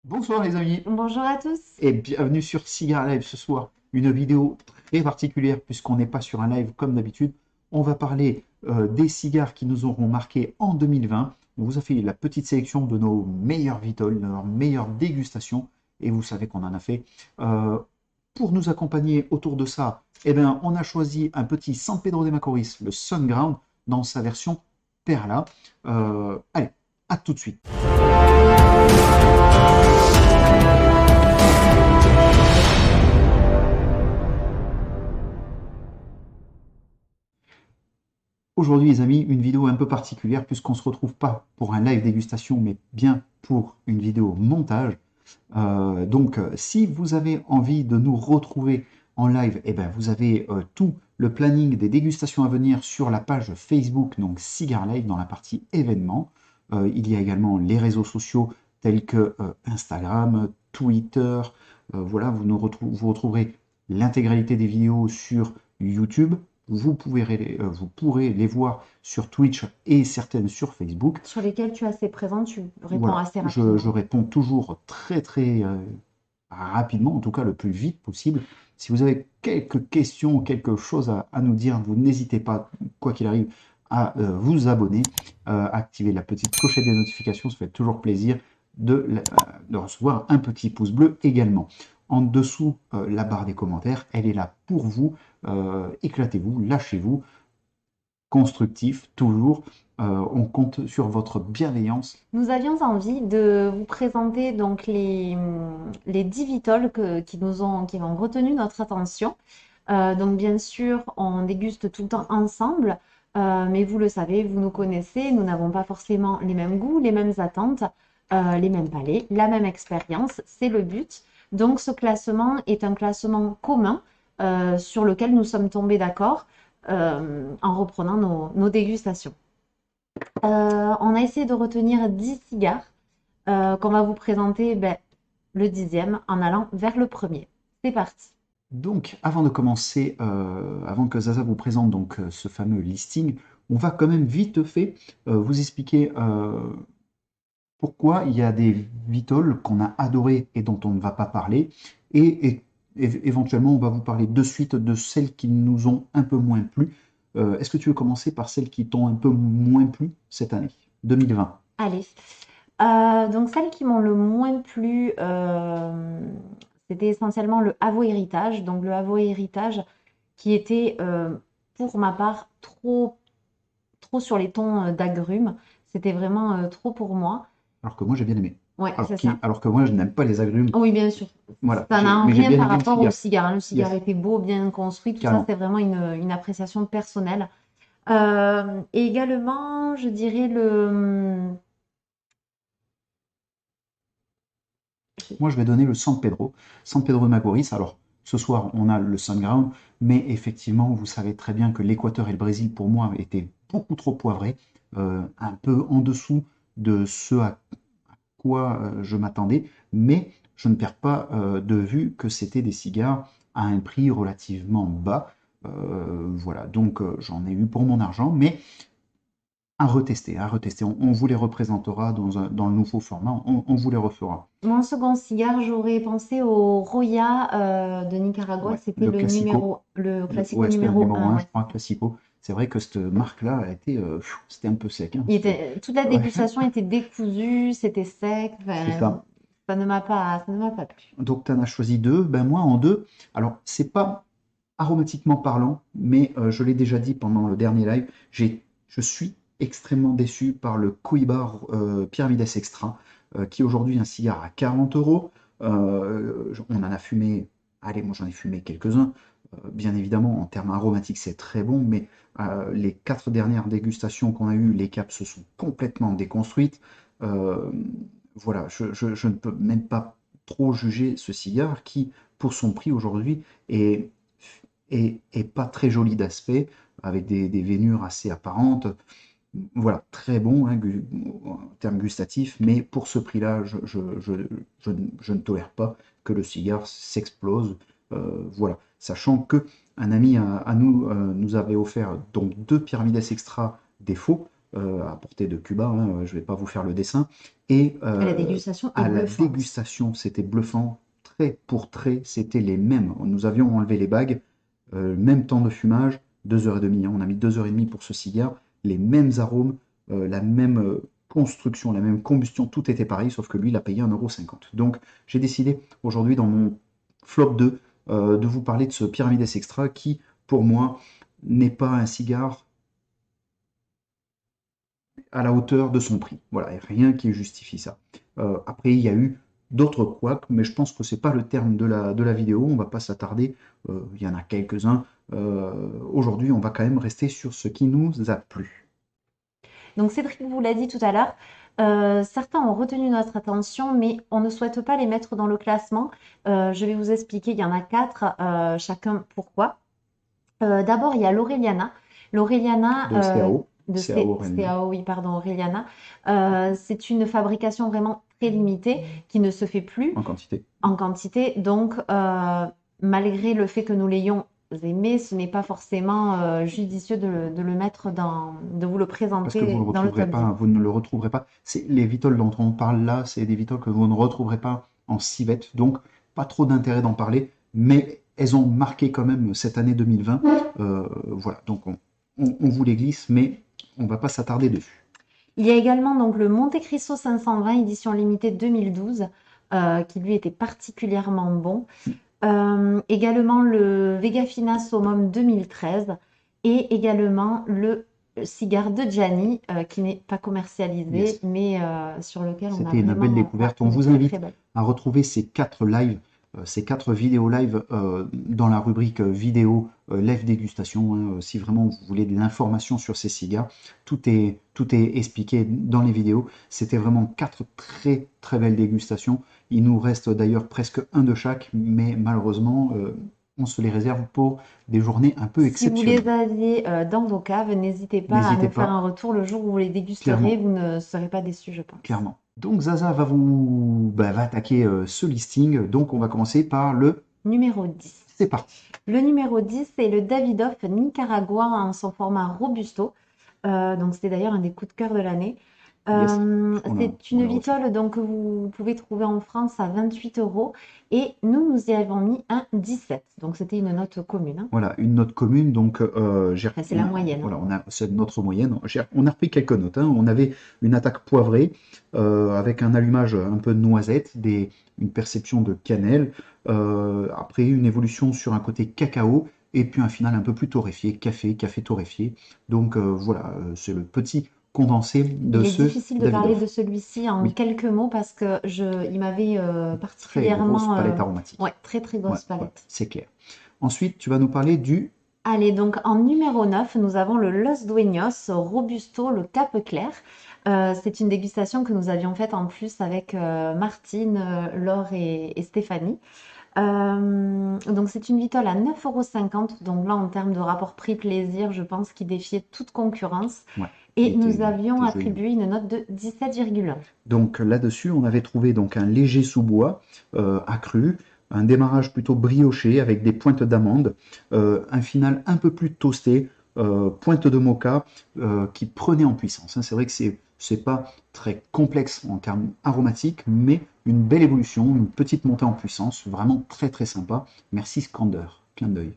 Bonsoir les amis Bonjour à tous. et bienvenue sur Cigar Live ce soir. Une vidéo très particulière puisqu'on n'est pas sur un live comme d'habitude. On va parler des cigares qui nous auront marqué en 2020. On vous a fait la petite sélection de nos meilleurs vitols, de nos meilleures dégustations et vous savez qu'on en a fait. Euh, pour nous accompagner autour de ça, eh bien, on a choisi un petit San Pedro de Macorís, le Sunground, dans sa version Perla. Allez, à tout de suite. Aujourd'hui, les amis, une vidéo un peu particulière puisqu'on ne se retrouve pas pour un live dégustation, mais bien pour une vidéo montage. Si vous avez envie de nous retrouver en live, eh ben, vous avez tout le planning des dégustations à venir sur la page Facebook, donc Cigar Live, dans la partie événements. Il y a également les réseaux sociaux tels que Instagram, Twitter. Voilà, vous retrouverez l'intégralité des vidéos sur YouTube. Vous pourrez les voir sur Twitch et certaines sur Facebook. Sur lesquels tu es assez présent, tu réponds Voilà, assez je rapidement. réponds toujours très rapidement, en tout cas le plus vite possible. Si vous avez quelques questions, quelque chose à nous dire, vous n'hésitez pas, quoi qu'il arrive, à vous abonner, activer la petite clochette des notifications, ça fait toujours plaisir de recevoir un petit pouce bleu également. En dessous, la barre des commentaires, elle est là pour vous. Éclatez-vous, lâchez-vous, constructif, toujours. On compte sur votre bienveillance. Nous avions envie de vous présenter donc les 10 vitols qui ont retenu notre attention. Donc bien sûr, on déguste tout le temps ensemble, mais vous le savez, vous nous connaissez, nous n'avons pas forcément les mêmes goûts, les mêmes attentes, les mêmes palais, la même expérience, c'est le but. Donc ce classement est un classement commun sur lequel nous sommes tombés d'accord en reprenant nos dégustations. On a essayé de retenir 10 cigares qu'on va vous présenter le dixième en allant vers le premier. C'est parti. Donc, avant de commencer, avant que Zaza vous présente donc ce fameux listing, on va quand même vite fait vous expliquer pourquoi il y a des vitoles qu'on a adorées et dont on ne va pas parler, éventuellement on va vous parler de suite de celles qui nous ont un peu moins plu. Est-ce que tu veux commencer par celles qui t'ont un peu moins plu cette année, 2020? Allez. Donc celles qui m'ont le moins plu, c'était essentiellement le Avo Héritage. Donc le Avo Héritage qui était pour ma part trop sur les tons d'agrumes. C'était vraiment trop pour moi. Alors que moi j'ai bien aimé. Ouais, c'est ça. Alors que moi je n'aime pas les agrumes. Oui, bien sûr. Voilà, Ça n'a mais j'ai rien bien par aimé le rapport au cigare. cigare, hein. Le cigare Yes, était beau, bien construit, tout ça, carrément. c'est vraiment une appréciation personnelle. Et également, je dirais Moi, je vais donner le San Pedro, San Pedro de Macorís. Alors, ce soir, on a le Sunground, mais effectivement, vous savez très bien que l'Équateur et le Brésil, pour moi, étaient beaucoup trop poivrés, un peu en dessous de ce à quoi je m'attendais, mais je ne perds pas de vue que c'était des cigares à un prix relativement bas. Voilà, donc j'en ai eu pour mon argent, mais à retester, à retester. On vous les représentera dans le nouveau format, on vous les refera. mon second cigare, j'aurais pensé au Roya de Nicaragua. Ouais, C'était le classico ouais, c'était le numéro numéro un. un, Ouais. je crois, Classico. C'est vrai que cette marque-là a été, c'était un peu sec, hein, Toute la ouais, dégustation était décousue, c'était sec. c'est Enfin, ça. ça ne m'a pas plu. Donc, tu en as choisi deux, ben moi en deux. Alors, c'est pas aromatiquement parlant, mais je l'ai déjà dit pendant le dernier live, je suis extrêmement déçu par le Cohiba Pyramides Extra, qui est aujourd'hui un cigare à 40 euros. On en a fumé, allez, moi j'en ai fumé quelques-uns. Bien évidemment, en termes aromatiques, c'est très bon, mais les 4 dernières dégustations qu'on a eues, les caps se sont complètement déconstruites. Euh, voilà, je ne peux même pas trop juger ce cigare qui, pour son prix aujourd'hui, est et pas très joli d'aspect, avec des veinures assez apparentes. Voilà, très bon hein, en termes gustatifs, mais pour ce prix-là, je ne tolère pas que le cigare s'explose. Voilà, sachant que un ami à nous nous avait offert donc deux Pyramides Extra défaut. à portée de Cuba, hein, je ne vais pas vous faire le dessin. Et Et la dégustation est à la bluffante. dégustation, c'était bluffant, trait pour trait, c'était les mêmes. Nous avions enlevé les bagues, même temps de fumage, 2 h 30, hein, on a mis 2 h 30 pour ce cigare, les mêmes arômes, la même construction, la même combustion, tout était pareil, sauf que lui, il a payé 1,50 €. Donc, j'ai décidé aujourd'hui, dans mon flop 2, de vous parler de ce Pyramidès Extra qui, pour moi, n'est pas un cigare à la hauteur de son prix. Voilà, et rien qui justifie ça. Après, il y a eu d'autres couacs, mais je pense que c'est pas le terme de la vidéo, on va pas s'attarder, il y en a quelques-uns. Aujourd'hui, on va quand même rester sur ce qui nous a plu. Donc Cédric vous l'a dit tout à l'heure, certains ont retenu notre attention, mais on ne souhaite pas les mettre dans le classement. Je vais vous expliquer, il y en a quatre, chacun pourquoi. D'abord, il y a l'Aureliana. L'Aureliana De CAO, de CAO Rennes, CAO, oui, pardon, Aureliana. C'est une fabrication vraiment très limitée qui ne se fait plus en quantité. en quantité. Donc, malgré le fait que nous l'ayons aimé, ce n'est pas forcément judicieux de le mettre de vous le Parce que vous présenter le dans le retrouverez top 10. pas, vous ne le retrouverez pas. C'est les Vitol dont on parle là, c'est des Vitol que vous ne retrouverez pas en civette, donc pas trop d'intérêt d'en parler, mais elles ont marqué quand même cette année 2020. Voilà, donc on vous les glisse, mais on va pas s'attarder dessus. Il y a également donc le Monte Cristo 520 édition limitée 2012, qui lui était particulièrement bon. Également le Vegafina Summum 2013 et également le cigare de Gianni qui n'est pas commercialisé Yes. mais sur lequel on a C'était une belle vraiment ouais, découverte. On une vous très très invite belle. à retrouver ces 4 lives, ces 4 vidéos live dans la rubrique vidéo live dégustation, hein, si vraiment vous voulez de l'information sur ces cigares, tout est expliqué dans les vidéos. C'était vraiment 4 très très belles dégustations. Il nous reste d'ailleurs presque un de chaque, mais malheureusement, on se les réserve pour des journées un peu Si vous les exceptionnelles. aviez dans vos caves, n'hésitez pas à N'hésitez nous faire pas, un retour le jour où vous les dégusterez, clairement. vous ne serez pas déçus, je pense. Clairement. Donc Zaza va attaquer ce listing. Donc on va commencer par le. Numéro 10. C'est parti. Le numéro 10, c'est le Davidoff Nicaragua en son format Robusto. Donc c'était d'ailleurs un des coups de cœur de l'année. Yes. C'est On une l'a reçu. vitole donc, que vous pouvez trouver en France à 28 euros et nous y avons mis un 17. Donc c'était une note commune, hein. Voilà, une note commune. Donc Enfin, c'est la moyenne, hein. voilà, c'est notre moyenne. On a repris quelques notes, hein. On avait une attaque poivrée avec un allumage un peu de noisette, une perception de cannelle. Après une évolution sur un côté cacao. Et puis un final un peu plus torréfié, café torréfié. Donc voilà, c'est le petit condensé de Il est ce difficile de parler de Davidoff. celui-ci en Oui, quelques mots parce que il m'avait très grosse particulièrement, palette aromatique. ouais, très très Ouais, grosse ouais, palette. c'est clair. Ensuite, tu vas nous parler du. Allez, donc en numéro 9, nous avons le Los Dueños Robusto, le Cap Clair. C'est une dégustation que nous avions faite en plus avec Martine, Laure et Stéphanie. Donc c'est une vitole à 9,50 €. Donc là, en termes de rapport prix-plaisir, je pense qu'il défiait toute concurrence. Ouais, Et nous avions était joli, hein. attribué une note de 17,1. Donc là-dessus, on avait trouvé donc un léger sous-bois accru, un démarrage plutôt brioché avec des pointes d'amande, un final un peu plus toasté, pointe de moka qui prenait en puissance, hein. C'est vrai que c'est pas très complexe en termes aromatiques, mais une belle évolution, une petite montée en puissance, vraiment très très sympa. Merci Scander, clin d'œil.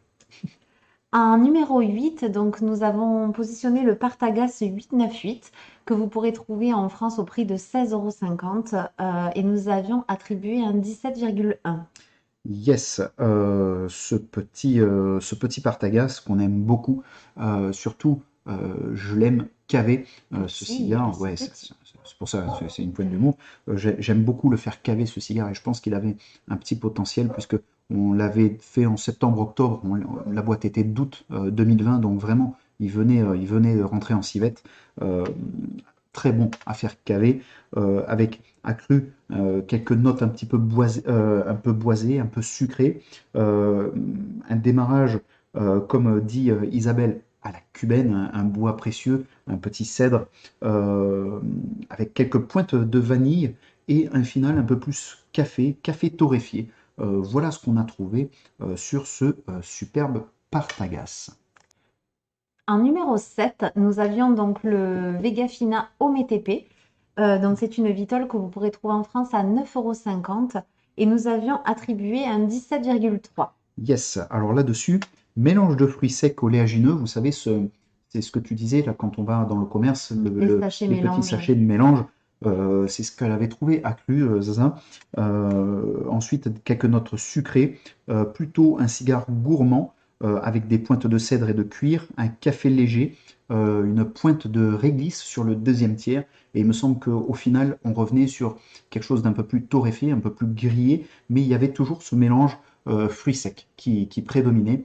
En numéro 8, donc nous avons positionné le Partagas 898 que vous pourrez trouver en France au prix de 16,50 € et nous avions attribué un 17,1. Yes, ce petit Partagas qu'on aime beaucoup, surtout je l'aime cavé, ce cigare, Assez ouais, petit. c'est pour ça, c'est une pointe d'humour. J'aime beaucoup le faire caver ce cigare et je pense qu'il avait un petit potentiel puisque on l'avait fait en septembre-octobre, la boîte était d'août 2020, donc vraiment il venait de rentrer en civette. Euh, Très bon à faire caver, avec accru quelques notes un peu boisées, un peu sucrées, euh, un démarrage, comme dit Isabelle, à la cubaine, un bois précieux, un petit cèdre, avec quelques pointes de vanille et un final un peu plus café torréfié. Voilà ce qu'on a trouvé sur ce superbe Partagas. En numéro 7, nous avions donc le Vegafina OMTP. Donc c'est une vitole que vous pourrez trouver en France à 9,50 € et nous avions attribué un 17,3. Yes, alors là-dessus, mélange de fruits secs oléagineux, vous savez, c'est ce que tu disais là quand on va dans le commerce, Les sachets les petits mélange. sachets de mélange, c'est ce qu'elle avait trouvé accru, Zaza. Ensuite, quelques notes sucrées, plutôt un cigare gourmand avec des pointes de cèdre et de cuir, un café léger, une pointe de réglisse sur le deuxième tiers, et il me semble qu'au final, on revenait sur quelque chose d'un peu plus torréfié, un peu plus grillé, mais il y avait toujours ce mélange fruits secs qui prédominait.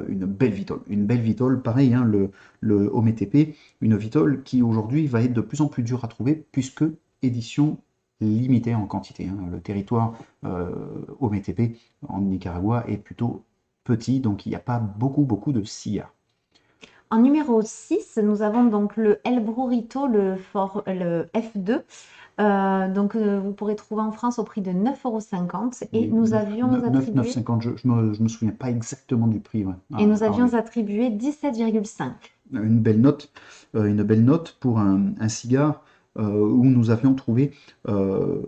Une belle vitole, pareil, hein, le OMTP, une vitole qui aujourd'hui va être de plus en plus dure à trouver puisque édition limitée en quantité, hein. Le territoire OMTP en Nicaragua est plutôt petit, donc il n'y a pas beaucoup de cigares. En numéro 6, nous avons donc le El Brurito, le F2. Vous pourrez trouver en France au prix de 9,50 € et Oui, nous avions attribué 9,50, je me souviens pas exactement du prix. Ouais. et nous Alors, avions attribué 17,5. une belle note, pour un cigare où nous avions trouvé euh,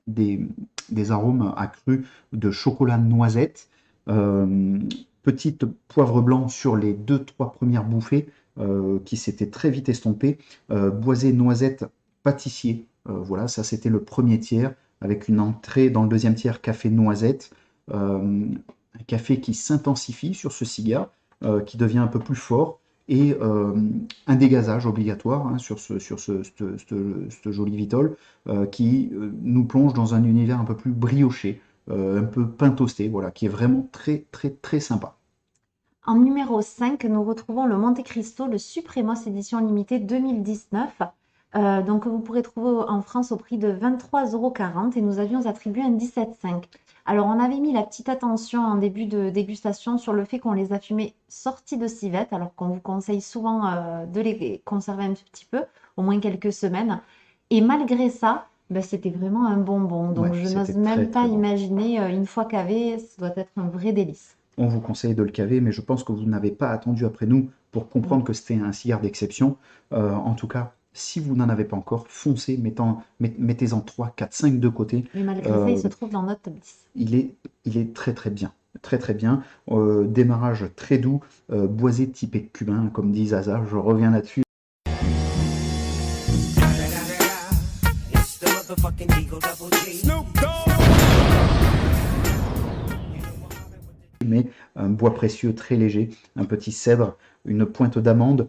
des, des arômes accrus de chocolat noisette, euh, petite poivre blanc sur les deux, trois premières bouffées qui s'étaient très vite estompées, boisé noisette pâtissier, voilà, ça c'était le premier tiers, avec une entrée dans le deuxième tiers café noisette, un café qui s'intensifie sur ce cigare, qui devient un peu plus fort, et un dégazage obligatoire hein, sur ce joli Vitol qui nous plonge dans un univers un peu plus brioché, un peu pain toasté, voilà, qui est vraiment très sympa. En numéro 5, nous retrouvons le Monte Cristo, le Supremos édition limitée 2019. Que vous pourrez trouver en France au prix de 23,40 € et nous avions attribué un 17,5. Alors on avait mis la petite attention en début de dégustation sur le fait qu'on les a fumés sortis de civette, alors qu'on vous conseille souvent de les conserver un petit peu, au moins quelques semaines. Et malgré ça, ben, c'était vraiment un bonbon. Donc Ouais, je n'ose c'était très même pas très bon. imaginer une fois cavé, ça doit être un vrai délice. On vous conseille de le caver, mais je pense que vous n'avez pas attendu après nous pour Oui. comprendre que c'était un cigare d'exception. En tout cas, si vous n'en avez pas encore, foncez, mettez-en 3, 4, 5 de côté. Mais malgré ça, il Euh, se trouve dans notre top 10. il est très bien. Très bien. Démarrage très doux, boisé typé cubain, comme dit Zaza, je reviens là-dessus. It's the motherfucking Eagle Double G. Mais un bois précieux très léger, un petit cèdre, une pointe d'amande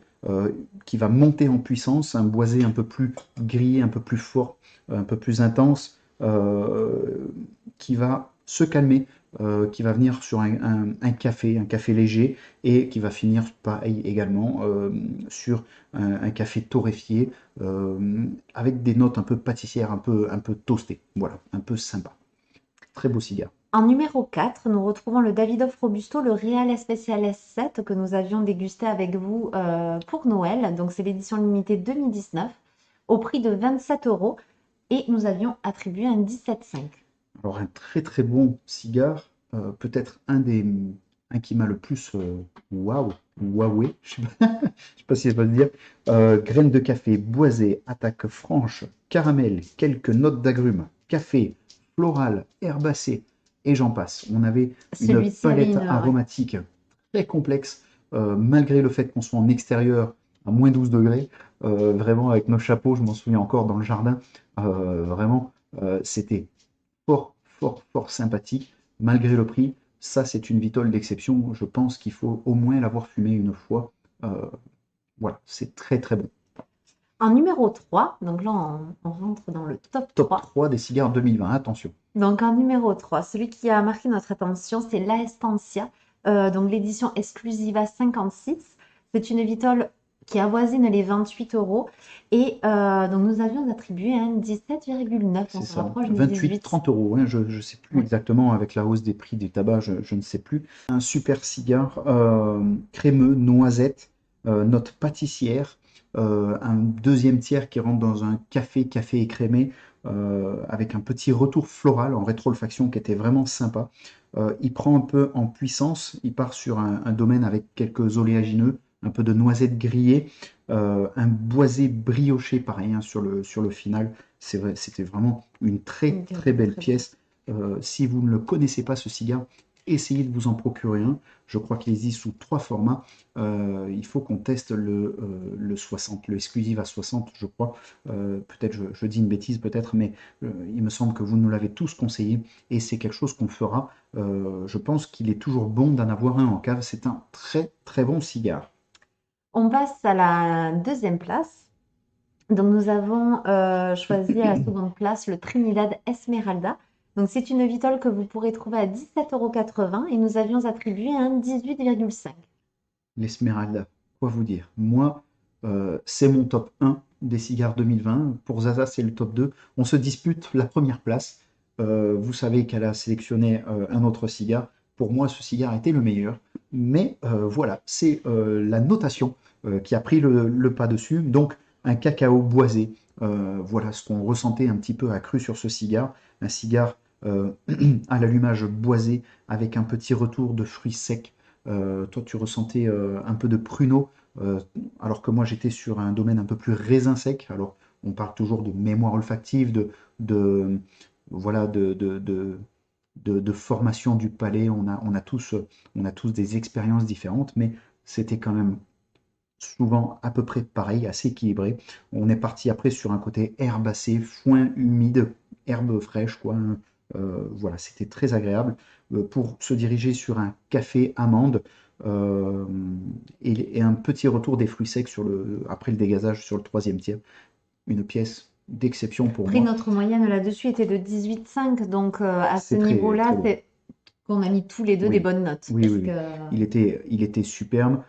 qui va monter en puissance, un boisé un peu plus grillé, un peu plus fort, un peu plus intense, qui va se calmer, qui va venir sur un café léger, et qui va finir pareil également sur un café torréfié, avec des notes un peu pâtissières, un peu toastées, voilà, un peu sympa. Très beau cigare. En numéro 4, nous retrouvons le Davidoff Robusto, le Real Special S7 que nous avions dégusté avec vous pour Noël. Donc c'est l'édition limitée 2019 au prix de 27 € et nous avions attribué un 17,5. Alors un très bon cigare, peut-être un qui m'a le plus wowé, je sais pas si ça peut se dire. Graines de café, boisé, attaque franche, caramel, quelques notes d'agrumes, café, floral, herbacé, et j'en passe. On avait une Celui-ci avait palette une... ouais. aromatique très complexe, malgré le fait qu'on soit en extérieur à moins 12 degrés, vraiment avec nos chapeaux, je m'en souviens encore dans le jardin, vraiment, c'était fort sympathique, malgré le prix. Ça, c'est une vitole d'exception. Je pense qu'il faut au moins l'avoir fumée une fois. Euh, voilà, c'est très bon. En numéro 3, donc là on rentre dans le top Top 3. 3 des cigares 2020, attention. Donc en numéro 3, celui qui a marqué notre attention, c'est La Estancia, donc l'édition Exclusiva 56. C'est une vitole qui avoisine les 28 € et donc nous avions attribué un 17,9, on C'est se ça, rapproche des 28, 18. 30 euros, hein, je ne sais plus Ouais. exactement avec la hausse des prix du tabac, je ne sais plus. Un super cigare crémeux, noisette, note pâtissière, un deuxième tiers qui rentre dans un café écrémé, avec un petit retour floral en rétro-olfaction qui était vraiment sympa. Il prend un peu en puissance, il part sur un domaine avec quelques oléagineux, un peu de noisette grillée, un boisé brioché, pareil, hein, sur le final. C'est vrai, c'était vraiment une très Ok, très belle très bon. pièce. Si vous ne le connaissez pas, ce cigare, essayez de vous en procurer un. Je crois qu'il existe sous 3 formats. Il faut qu'on teste le 60, le exclusif à 60, je crois. Peut-être je dis une bêtise, peut-être, mais il me semble que vous nous l'avez tous conseillé et c'est quelque chose qu'on fera. Je pense qu'il est toujours bon d'en avoir un en cave. C'est un très très bon cigare. On passe à la deuxième place. Donc, nous avons choisi à la seconde place le Trinidad Esmeralda. Donc, c'est une vitole que vous pourrez trouver à 17,80 € et nous avions attribué un 18,5. L'Esmeralda, quoi vous dire? Moi, c'est mon top 1 des cigares 2020. Pour Zaza, c'est le top 2. On se dispute la première place. Vous savez qu'elle a sélectionné un autre cigare. Pour moi, ce cigare était le meilleur. Mais voilà, c'est la notation qui a pris le pas dessus. Donc, un cacao boisé. Voilà ce qu'on ressentait un petit peu accru sur ce cigare. Un cigare à l'allumage boisé avec un petit retour de fruits secs. Toi, tu ressentais un peu de pruneau, alors que moi, j'étais sur un domaine un peu plus raisin sec. Alors, on parle toujours de mémoire olfactive, de voilà, de formation du palais. On a tous des expériences différentes, mais c'était quand même souvent à peu près pareil, assez équilibré. On est parti après sur un côté herbacé, foin humide, herbe fraîche, quoi, hein. Voilà, c'était très agréable. Pour se diriger sur un café amande euh, et un petit retour des fruits secs après le dégazage sur le troisième tiers. Une pièce d'exception pour Après, moi. notre moyenne là-dessus était de 18,5. Donc, à ce C'est très, très niveau-là, bon. c'est qu'on a mis tous les deux des Oui, bonnes notes. oui, oui, Parce oui. que Il était superbe.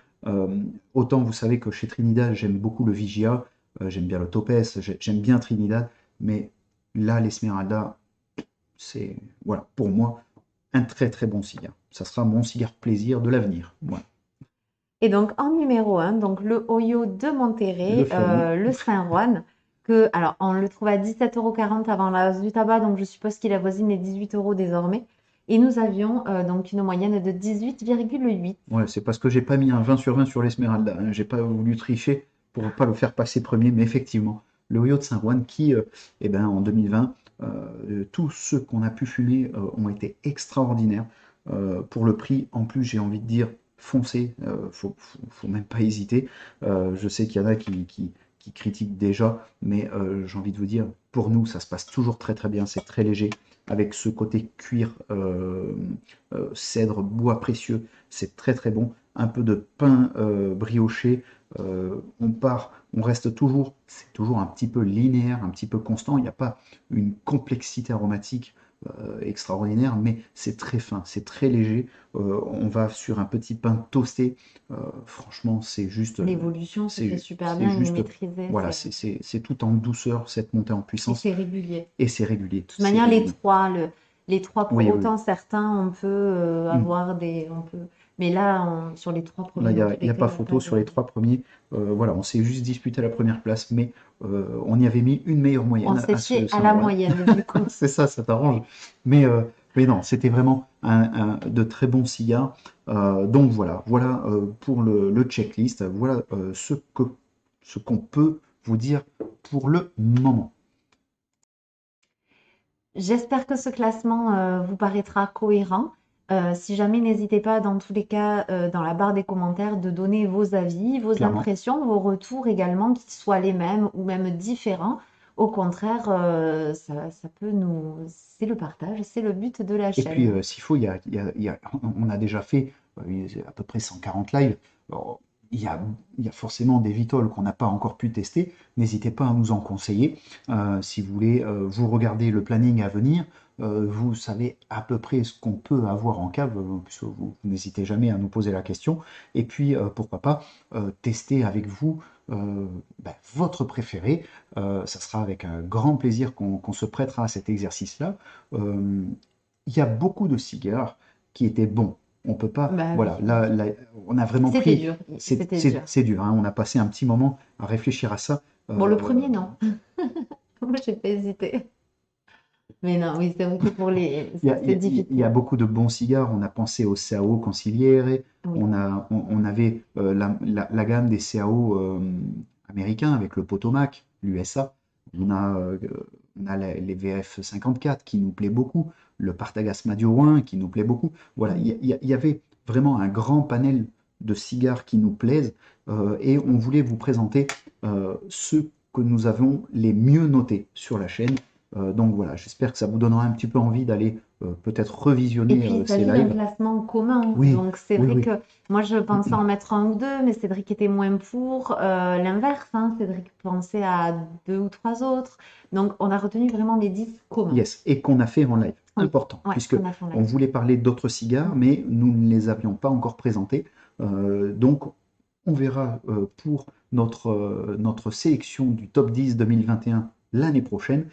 Autant vous savez que chez Trinidad, j'aime beaucoup le Vigia, j'aime bien le Topes, j'aime bien Trinidad, mais là, l'Esmeralda, c'est, voilà, pour moi, un très très bon cigare. Ça sera mon cigare plaisir de l'avenir. Voilà. Et donc en numéro un, donc le Oyo de Le Monterrey, fameux. le Saint-Juan, alors on le trouve à 17,40 € avant la hausse du tabac, donc je suppose qu'il avoisine les 18 € désormais. Et nous avions donc une moyenne de 18,8. Ouais, c'est parce que j'ai pas mis un 20 sur 20 sur l'Esmeralda, hein. J'ai pas voulu tricher pour pas le faire passer premier, mais effectivement, le Hoyo de Saint-Juan qui, eh ben, en 2020, tous ceux qu'on a pu fumer ont été extraordinaires. Pour le prix, en plus, j'ai envie de dire, foncez, faut même pas hésiter. Je sais qu'il y en a qui critiquent déjà, mais j'ai envie de vous dire, pour nous, ça se passe toujours très très bien, c'est très léger, avec ce côté cuir, cèdre, bois précieux, c'est très très bon. Un peu de pain brioché, on reste toujours, c'est toujours un petit peu linéaire, un petit peu constant. Il n'y a pas une complexité aromatique extraordinaire, mais c'est très fin, c'est très léger. On va sur un petit pain toasté. Franchement, L'évolution se fait super c'est bien, il est juste, maîtrisé, voilà, c'est tout en douceur cette montée en et puissance c'est régulier. De et c'est régulier, toute c'est manière, les régulier. trois, Oui, oui, autant certains, on peut oui. avoir on peut, mais là, sur les trois Là, premiers, dans tous il y les a cas, il pas n'y a pas photo de. sur les 3 premiers. Voilà, on s'est juste disputé la première place, mais on y avait mis une meilleure On moyenne s'est à ce fié à la Saint-Rouen. moyenne, du coup. C'est ça, ça t'arrange. Mais, euh, mais non, c'était vraiment de très bons cigares. Donc voilà pour le checklist. Voilà ce qu'on peut vous dire pour le moment. J'espère que ce classement vous paraîtra cohérent. Si jamais, n'hésitez pas, dans tous les cas, dans la barre des commentaires, de donner vos avis, vos Clairement. impressions, vos retours également, qu'ils soient les mêmes ou même différents. Au contraire, ça peut nous. C'est le partage, c'est le but de la Et puis, chaîne. s'il faut, on a déjà fait à peu près 140 lives. Alors, il y a forcément des vitoles qu'on n'a pas encore pu tester. N'hésitez pas à nous en conseiller. Si vous voulez, vous regardez le planning à venir. Vous savez à peu près ce qu'on peut avoir en cave, puisque vous n'hésitez jamais à nous poser la question. Et puis, pourquoi pas, tester avec vous votre préféré. Ça sera avec un grand plaisir qu'on se prêtera à cet exercice-là. Euh, il y a beaucoup de cigares qui étaient bons. On peut pas, Bah oui, voilà, là, on a vraiment c'était pris, dur, c'était dur. c'est dur, hein, on a passé un petit moment à réfléchir à ça. Bon, le premier, non. Moi, j'ai pas hésité. Mais non, oui, c'est vrai que pour les... Il y a, il y C'est a- il y a difficile. beaucoup de bons cigares. On a pensé au CAO Consigliere. Oui. On avait la gamme des CAO américains avec le Potomac, l'USA. On a les VF 54 qui nous plaît beaucoup, le Partagas Madio 1 qui nous plaît beaucoup. Voilà, Mhm. il y avait vraiment un grand panel de cigares qui nous plaisent et on voulait vous présenter ceux que nous avons les mieux notés sur la chaîne. Donc voilà, j'espère que ça vous donnera un petit peu envie d'aller peut-être Et revisionner puis, il ces s'agit d'un lives. classement commun. Oui, Donc, c'est oui, vrai oui. que moi, je pensais en mettre un ou deux, mais Cédric était moins pour. L'inverse, hein, Cédric pensait à deux ou trois autres. Donc, on a retenu vraiment les 10 communs. Yes, et qu'on a fait en live. Oui, Important, ouais, puisque qu'on a fait en on live. voulait parler d'autres cigares, Mm. mais nous ne les avions pas encore présentés. Donc, on verra pour notre sélection du top 10 2021 l'année prochaine.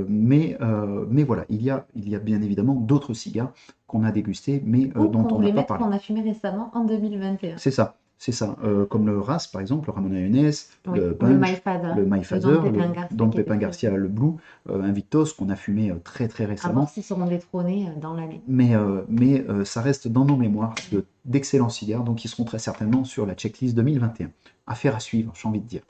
Mais voilà, il y a bien évidemment d'autres cigares qu'on a dégustés, mais Ou dont qu'on on n'a voulait pas mettre parlé. qu'on a fumé récemment en 2021. C'est ça, c'est ça. Comme le Ras, par exemple, le Ramon Mayonnaise, Oui, le ou le My Punch, Father, le My le Don Father, le Pépin Garcia Don qui était Pepin très Garcia, bon. le Blue, Invictos qu'on a fumé très très À voir récemment. s'ils seront détrônés dans l'année. Mais ça reste dans nos mémoires d'excellents cigares, donc ils seront très certainement sur la checklist 2021. Affaire à suivre, j'ai envie de dire.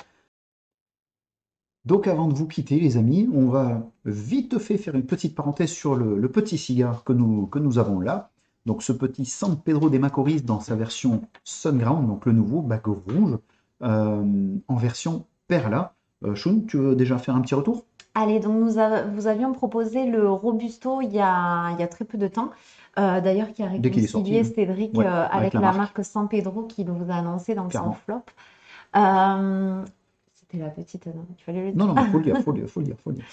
Donc avant de vous quitter, les amis, on va vite fait faire une petite parenthèse sur le petit cigare que nous avons là. Donc ce petit San Pedro de Macorís dans sa version Sunground, donc le nouveau bac rouge, en version Perla. Shun, tu veux déjà faire un petit retour? Allez, donc vous avions proposé le Robusto il y a très peu de temps. D'ailleurs, qui a Dès qu'il est sorti, réconcilié hein. Cédric Ouais, avec avec la la marque, marque San Pedro qui vous a annoncé dans son clairement. flop. Euh, C'était la petite, non, il fallait le Non, dire. non, mais faut le dire, faut le dire, faut le dire, faut le dire.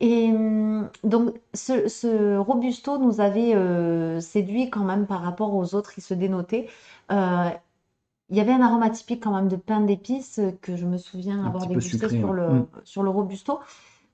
Et donc, ce Robusto nous avait séduit quand même par rapport aux autres, il se dénotait. Euh, il y avait un arôme atypique quand même de pain d'épices que je me souviens Un avoir petit peu dégusté sucré, ouais. Mm. sur le Robusto,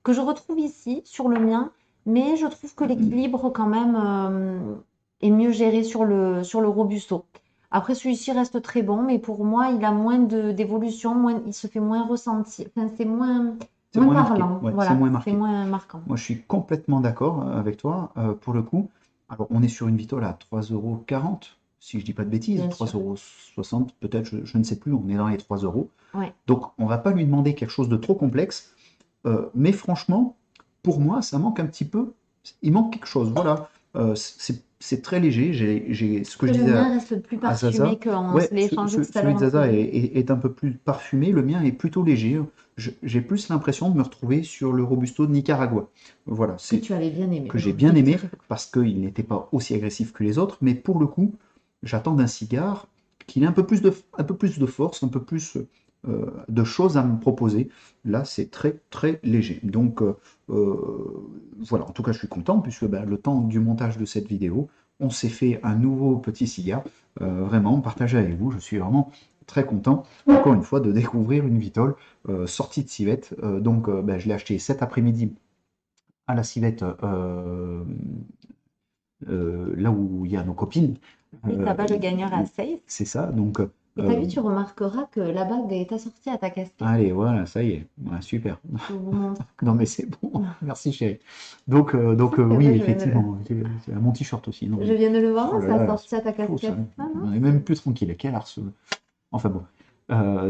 que je retrouve ici sur le mien, mais je trouve que l'équilibre quand même est mieux géré sur le Robusto. Après, celui-ci reste très bon, mais pour moi, il a moins d'évolution, il se fait moins ressentir. Enfin, c'est C'est moins moins marqué, parlant, ouais, c'est voilà, moins c'est marqué. moins marquant. Moi, je suis complètement d'accord avec toi pour le coup. Alors, on est sur une Vitole à 3,40 €, si je dis pas de bêtises, Bien sûr. 3,60 € peut-être, je ne sais plus, on est dans les 3 euros. Ouais. Donc, on va pas lui demander quelque chose de trop complexe, mais franchement, pour moi, ça manque un petit peu, il manque quelque chose, voilà. C'est très léger, ce que je Que le disais mien reste plus à parfumé Zaza, qu'on se ouais, l'ait échangé tout à celui l'heure de entre Zaza nous. est un peu plus parfumé, le mien est plutôt léger. J'ai plus l'impression de me retrouver sur le Robusto de Nicaragua. Voilà, Que c'est tu avais bien aimé, que j'ai j'ai envie bien de aimé dire. parce qu'il n'était pas aussi agressif que les autres, mais pour le coup, j'attends d'un cigare qu'il ait un peu plus de force, un peu plus de choses à me proposer. Là, c'est très très léger. Donc voilà, en tout cas, je suis content puisque ben, le temps du montage de cette vidéo, on s'est fait un nouveau petit cigare, vraiment partagé avec vous. Je suis vraiment très content, encore une fois, de découvrir une Vitole sortie de civette. Donc, ben, je l'ai acheté cet après-midi à la civette, là où il y a nos copines. Oui, Euh, tabac le gagneur à 16. c'est ça, donc Et t'as vu, tu remarqueras que la bague est assortie à ta casquette. allez, voilà, ça y est, voilà, super. Je vous montre Non quand mais même. c'est bon, merci chérie. Donc, C'est oui, vrai, effectivement, c'est mon t-shirt aussi. Non, je viens de le voir, oh mais là c'est là, assorti à ta fou ça. casquette. Ah non, On est même plus tranquille. Quel art ce... Enfin bon.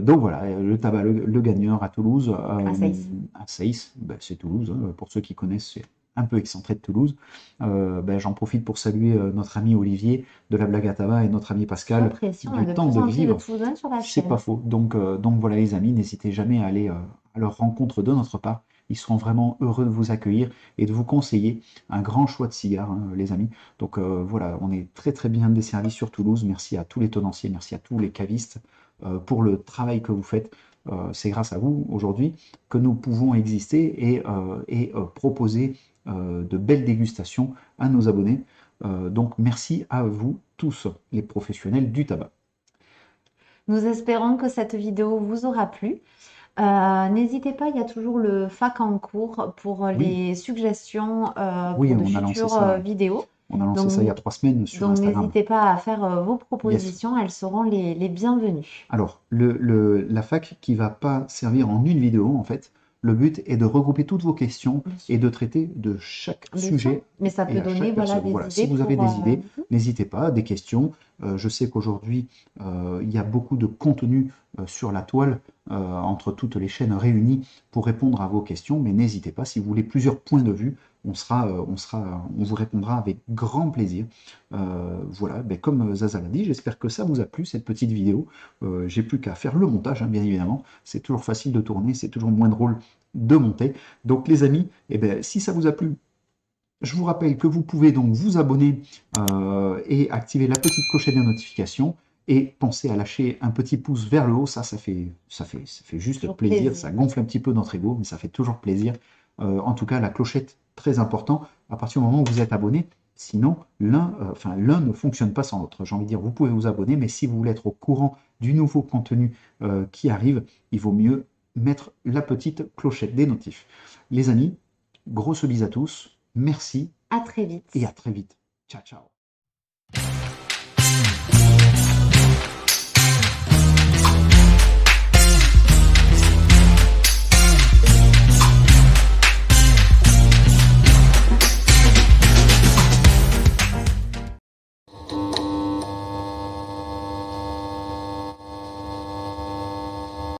Donc voilà, le tabac, le gagneur à Toulouse, à 16. à Seyss, ben, c'est Toulouse, hein, pour ceux qui connaissent, c'est un peu excentré de Toulouse. Ben, j'en profite pour saluer notre ami Olivier de la Blague à Tabac et notre ami J'ai Pascal l'impression, on a du de temps plus de en plus de vivre. Toulousains sur la C'est pas chaîne. faux. Donc voilà les amis, n'hésitez jamais à aller à leur rencontre de notre part. Ils seront vraiment heureux de vous accueillir et de vous conseiller un grand choix de cigares, hein, les amis. Donc voilà, on est très très bien desservis sur Toulouse. Merci à tous les tenanciers, merci à tous les cavistes pour le travail que vous faites. C'est grâce à vous aujourd'hui que nous pouvons exister et proposer de belles dégustations à nos abonnés. Donc merci à vous tous, les professionnels du tabac. Nous espérons que cette vidéo vous aura plu. N'hésitez pas, il y a toujours le FAQ en cours pour Oui, les suggestions oui, pour de futures vidéos. on a lancé ça il y a Donc, 3 semaines sur donc Instagram. n'hésitez pas à faire vos Yes. propositions, elles seront les bienvenues. Alors, la fac qui va pas servir en une vidéo, en fait, Le but est de regrouper toutes vos questions Bien sûr. et de traiter de chaque Bien sûr. sujet Mais ça et peut à donner chaque voilà, personne. des Voilà, si idées vous avez pour... des idées, n'hésitez pas, des questions. Je sais qu'aujourd'hui, il y a beaucoup de contenu sur la toile entre toutes les chaînes réunies pour répondre à vos questions, mais n'hésitez pas, si vous voulez plusieurs points de vue, on vous répondra avec grand plaisir. Voilà, ben, comme Zaza l'a dit, j'espère que ça vous a plu, cette petite vidéo. J'ai plus qu'à faire le montage, hein, bien évidemment. C'est toujours facile de tourner, c'est toujours moins drôle de monter. Donc les amis, eh ben, si ça vous a plu, je vous rappelle que vous pouvez donc vous abonner et activer la petite clochette de notification. Et pensez à lâcher un petit pouce vers le haut, ça fait juste Toujours plaisir, plaisir. ça gonfle un petit peu notre ego, mais ça fait toujours plaisir. En tout cas, la clochette, très important, à partir du moment où vous êtes abonné, sinon l'un ne fonctionne pas sans l'autre. J'ai envie de dire, vous pouvez vous abonner, mais si vous voulez être au courant du nouveau contenu qui arrive, il vaut mieux mettre la petite clochette des notifs. Les amis, grosse bise à tous, merci À très vite. et à très vite. Ciao, ciao.